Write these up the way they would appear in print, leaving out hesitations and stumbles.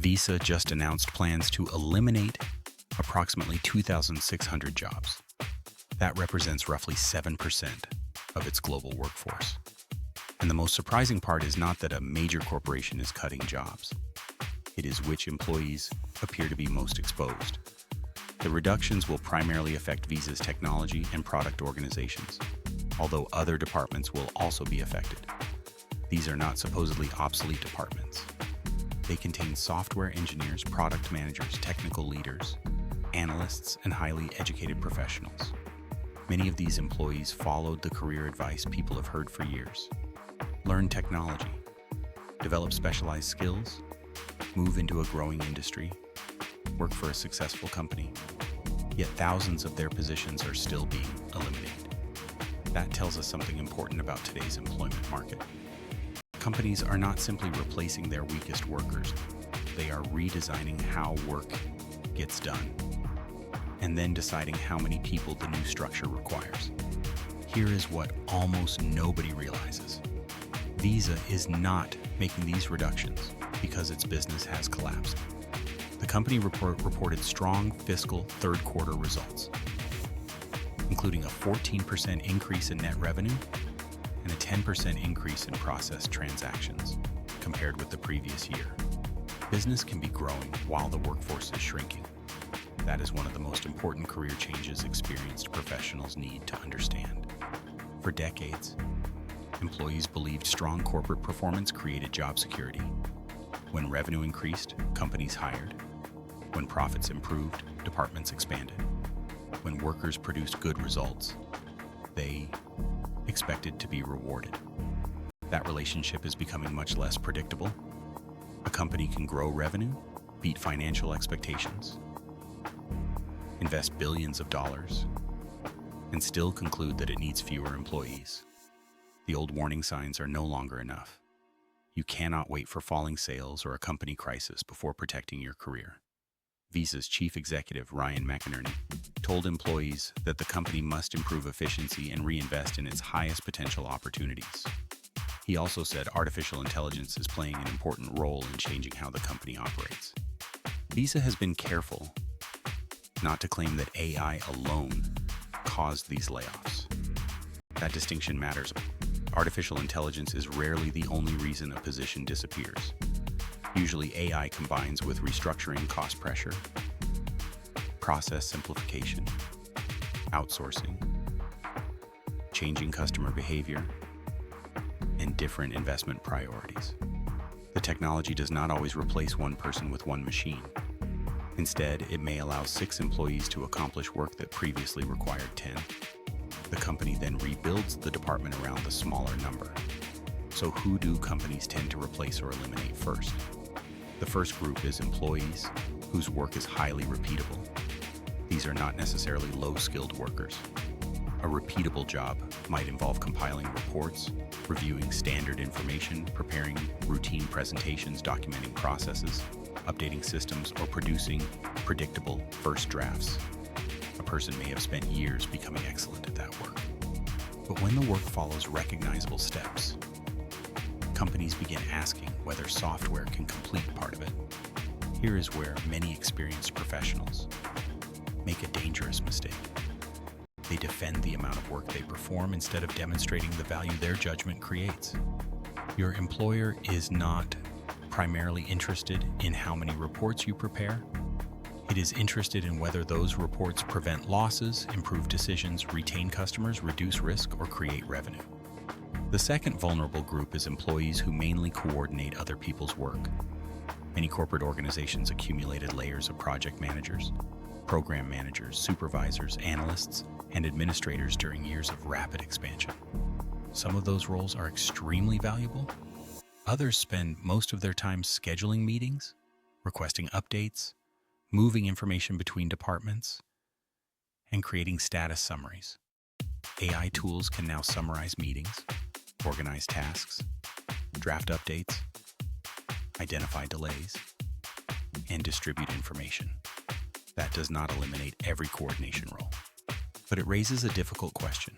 Visa just announced plans to eliminate approximately 2,600 jobs. That represents roughly 7% of its global workforce. And the most surprising part is not that a major corporation is cutting jobs. It is which employees appear to be most exposed. The reductions will primarily affect Visa's technology and product organizations, although other departments will also be affected. These are not supposedly obsolete departments. They contain software engineers, product managers, technical leaders, analysts, and highly educated professionals. Many of these employees followed the career advice people have heard for years. Learn technology, develop specialized skills, move into a growing industry, work for a successful company. Yet thousands of their positions are still being eliminated. That tells us something important about today's employment market. Companies are not simply replacing their weakest workers. They are redesigning how work gets done, and then deciding how many people the new structure requires. Here is what almost nobody realizes. Visa is not making these reductions because its business has collapsed. The company reported strong fiscal third quarter results, including a 14% increase in net revenue and a 10% increase in processed transactions compared with the previous year. Business can be growing while the workforce is shrinking. That is one of the most important career changes experienced professionals need to understand. For decades, employees believed strong corporate performance created job security. When revenue increased, companies hired. When profits improved, departments expanded. When workers produced good results, they expected to be rewarded. That relationship is becoming much less predictable. A company can grow revenue, beat financial expectations, invest billions of dollars, and still conclude that it needs fewer employees. The old warning signs are no longer enough. You cannot wait for falling sales or a company crisis before protecting your career. Visa's chief executive, Ryan McInerney, told employees that the company must improve efficiency and reinvest in its highest potential opportunities. He also said artificial intelligence is playing an important role in changing how the company operates. Visa has been careful not to claim that AI alone caused these layoffs. That distinction matters. Artificial intelligence is rarely the only reason a position disappears. Usually AI combines with restructuring, cost pressure, process simplification, outsourcing, changing customer behavior, and different investment priorities. The technology does not always replace one person with one machine. Instead, it may allow 6 employees to accomplish work that previously required 10. The company then rebuilds the department around the smaller number. So who do companies tend to replace or eliminate first? The first group is employees whose work is highly repeatable. These are not necessarily low-skilled workers. A repeatable job might involve compiling reports, reviewing standard information, preparing routine presentations, documenting processes, updating systems, or producing predictable first drafts. A person may have spent years becoming excellent at that work. But when the work follows recognizable steps, companies begin asking whether software can complete part of it. Here is where many experienced professionals make a dangerous mistake. They defend the amount of work they perform instead of demonstrating the value their judgment creates. Your employer is not primarily interested in how many reports you prepare. It is interested in whether those reports prevent losses, improve decisions, retain customers, reduce risk, or create revenue. The second vulnerable group is employees who mainly coordinate other people's work. Many corporate organizations accumulated layers of project managers, program managers, supervisors, analysts, and administrators during years of rapid expansion. Some of those roles are extremely valuable. Others spend most of their time scheduling meetings, requesting updates, moving information between departments, and creating status summaries. AI tools can now summarize meetings, organize tasks, draft updates, identify delays, and distribute information. That does not eliminate every coordination role, but it raises a difficult question.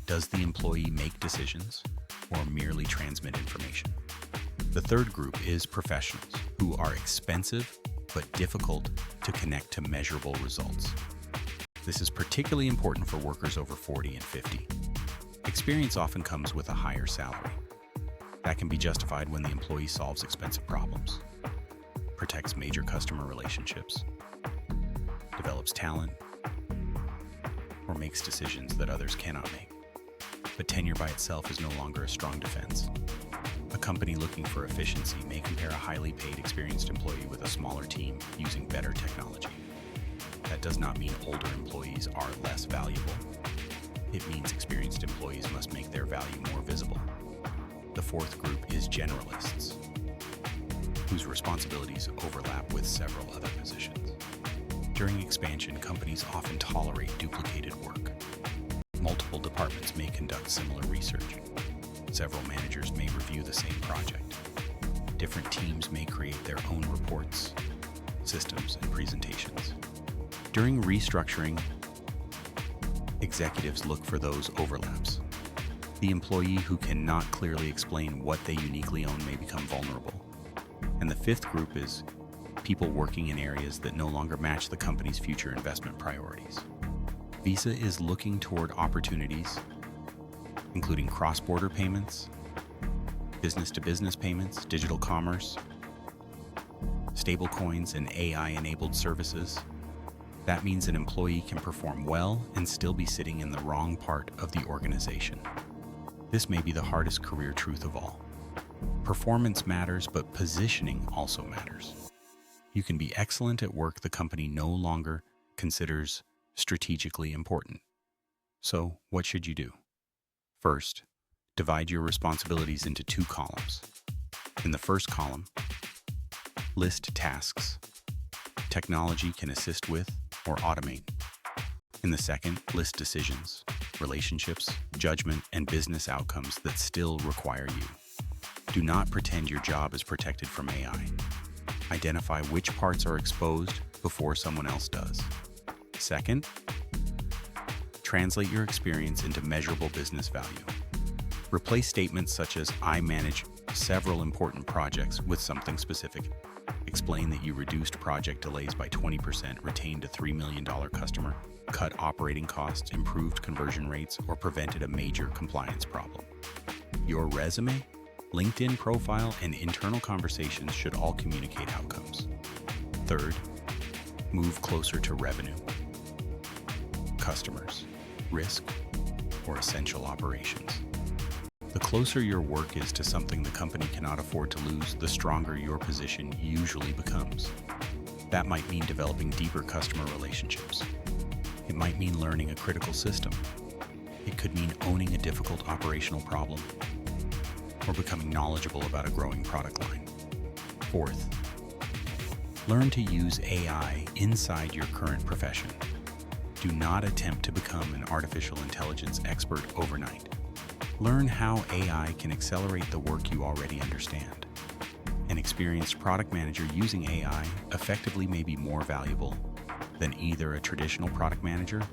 Does the employee make decisions or merely transmit information? The third group is professionals, who are expensive but difficult to connect to measurable results. This is particularly important for workers over 40 and 50. Experience often comes with a higher salary. That can be justified when the employee solves expensive problems, protects major customer relationships, develops talent, or makes decisions that others cannot make. But tenure by itself is no longer a strong defense. A company looking for efficiency may compare a highly paid, experienced employee with a smaller team using better technology. That does not mean older employees are less valuable. It means experienced employees must make their value more visible. The fourth group is generalists, whose responsibilities overlap with several other positions. During expansion, companies often tolerate duplicated work. Multiple departments may conduct similar research. Several managers may review the same project. Different teams may create their own reports, systems, and presentations. During restructuring, executives look for those overlaps. The employee who cannot clearly explain what they uniquely own may become vulnerable. And the fifth group is people working in areas that no longer match the company's future investment priorities. Visa is looking toward opportunities, including cross-border payments, business-to-business payments, digital commerce, stablecoins, and AI-enabled services. That means an employee can perform well and still be sitting in the wrong part of the organization. This may be the hardest career truth of all. Performance matters, but positioning also matters. You can be excellent at work the company no longer considers strategically important. So, what should you do? First, divide your responsibilities into two columns. In the first column, list tasks technology can assist with or automate. In the second, list decisions, relationships, judgment, and business outcomes that still require you. Do not pretend your job is protected from AI. Identify which parts are exposed before someone else does. Second, translate your experience into measurable business value. Replace statements such as, "I manage several important projects," with something specific. Explain that you reduced project delays by 20%, retained a $3 million customer, cut operating costs, improved conversion rates, or prevented a major compliance problem. Your resume, LinkedIn profile, and internal conversations should all communicate outcomes. Third, move closer to revenue, customers, risk, or essential operations. The closer your work is to something the company cannot afford to lose, the stronger your position usually becomes. That might mean developing deeper customer relationships. It might mean learning a critical system. It could mean owning a difficult operational problem, or becoming knowledgeable about a growing product line. Fourth, learn to use AI inside your current profession. Do not attempt to become an artificial intelligence expert overnight. Learn how AI can accelerate the work you already understand. An experienced product manager using AI effectively may be more valuable than either a traditional product manager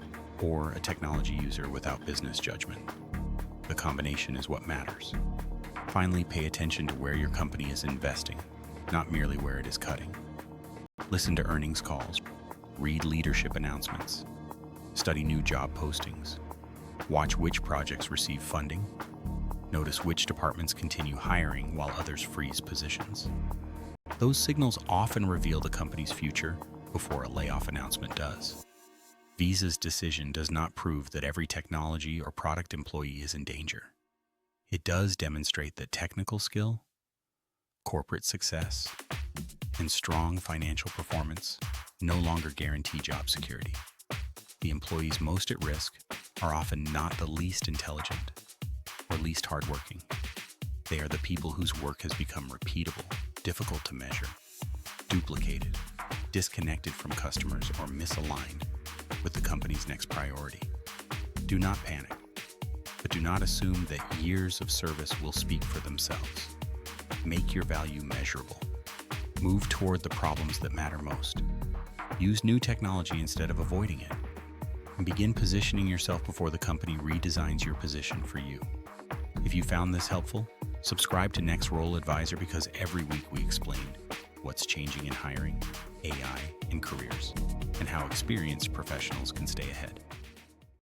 or a technology user without business judgment. The combination is what matters. Finally, pay attention to where your company is investing, not merely where it is cutting. Listen to earnings calls, read leadership announcements, study new job postings, watch which projects receive funding, notice which departments continue hiring while others freeze positions. Those signals often reveal the company's future before a layoff announcement does. Visa's decision does not prove that every technology or product employee is in danger. It does demonstrate that technical skill, corporate success, and strong financial performance no longer guarantee job security. The employees most at risk are often not the least intelligent or least hardworking. They are the people whose work has become repeatable, difficult to measure, duplicated, disconnected from customers, or misaligned with the company's next priority. Do not panic, but do not assume that years of service will speak for themselves. Make your value measurable. Move toward the problems that matter most. Use new technology instead of avoiding it. And begin positioning yourself before the company redesigns your position for you. If you found this helpful, Subscribe to Next Role Advisor because every week we explain what's changing in hiring, AI, and careers, and how experienced professionals can stay ahead.